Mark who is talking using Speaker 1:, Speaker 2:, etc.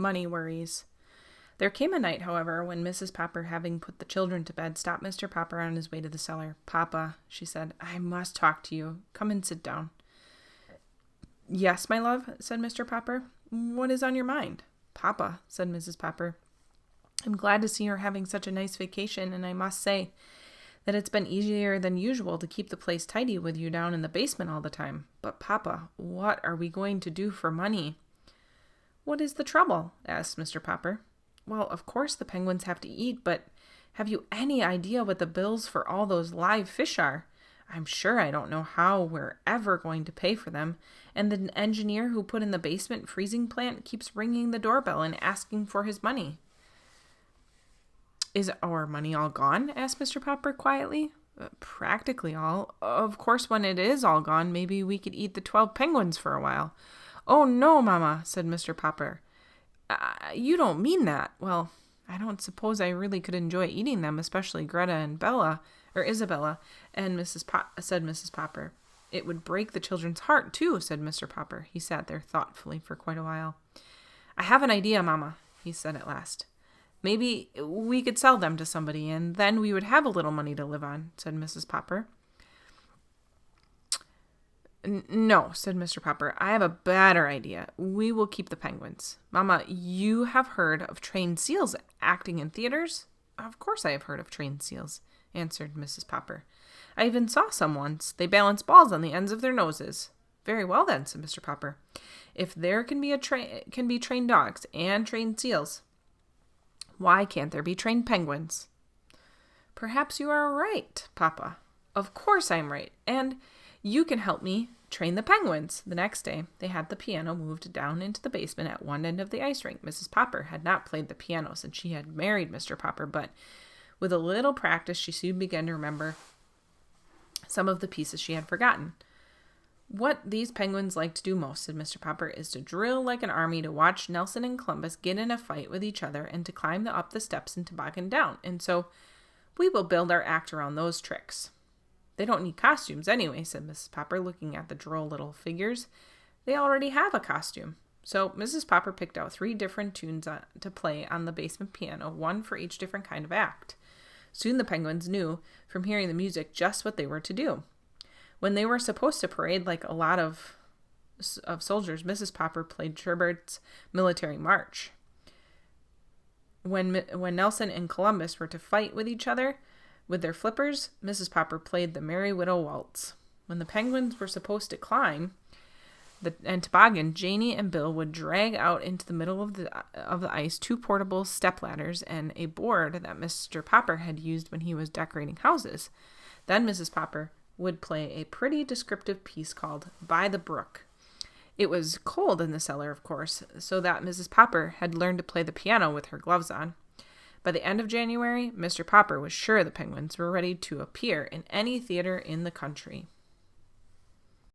Speaker 1: money worries. There came a night, however, when Mrs. Popper, having put the children to bed, stopped Mr. Popper on his way to the cellar. "Papa," she said, "I must talk to you. Come and sit down." "Yes, my love," said Mr. Popper. "What is on your mind?" "Papa," said Mrs. Popper, "I'm glad to see you're having such a nice vacation, and I must say that it's been easier than usual to keep the place tidy with you down in the basement all the time. But, Papa, what are we going to do for money?" "What is the trouble?" asked Mr. Popper. "Well, of course the penguins have to eat, but have you any idea what the bills for all those live fish are? I'm sure I don't know how we're ever going to pay for them, and the engineer who put in the basement freezing plant keeps ringing the doorbell and asking for his money." "Is our money all gone?" asked Mr. Popper quietly. "Practically all. Of course, when it is all gone, maybe we could eat the 12 penguins for a while." "Oh, no, Mama," said Mr. Popper. You don't mean that." "Well, I don't suppose I really could enjoy eating them, especially Greta and Isabella, and said Mrs. Popper. "It would break the children's heart, too," said Mr. Popper. He sat there thoughtfully for quite a while. "I have an idea, Mama," he said at last. "Maybe we could sell them to somebody, and then we would have a little money to live on," said Mrs. Popper. "No," said Mr. Popper. "I have a better idea. We will keep the penguins. Mama, you have heard of trained seals acting in theaters?" "Of course I have heard of trained seals," answered Mrs. Popper. "I even saw some once. They balance balls on the ends of their noses." "Very well then," said Mr. Popper. "If there can be trained dogs and trained seals, why can't there be trained penguins?" "Perhaps you are right, Papa." "Of course I am right. And you can help me train the penguins." The next day, they had the piano moved down into the basement at one end of the ice rink. Mrs. Popper had not played the piano since she had married Mr. Popper, but with a little practice, she soon began to remember some of the pieces she had forgotten. "What these penguins like to do most," said Mr. Popper, "is to drill like an army, to watch Nelson and Columbus get in a fight with each other, and to climb up the steps and toboggan down. And so we will build our act around those tricks." "They don't need costumes anyway," said Mrs. Popper, looking at the droll little figures. "They already have a costume." So Mrs. Popper picked out 3 different tunes to play on the basement piano, one for each different kind of act. Soon the penguins knew from hearing the music just what they were to do. When they were supposed to parade like a lot of soldiers, Mrs. Popper played Schubert's Military March. When Nelson and Columbus were to fight with each other with their flippers, Mrs. Popper played the Merry Widow Waltz. When the penguins were supposed to climb and toboggan, Janie and Bill would drag out into the middle of the ice 2 portable step ladders and a board that Mr. Popper had used when he was decorating houses. Then Mrs. Popper would play a pretty descriptive piece called "By the Brook." It was cold in the cellar, of course, so that Mrs. Popper had learned to play the piano with her gloves on. By the end of January, Mr. Popper was sure the penguins were ready to appear in any theater in the country.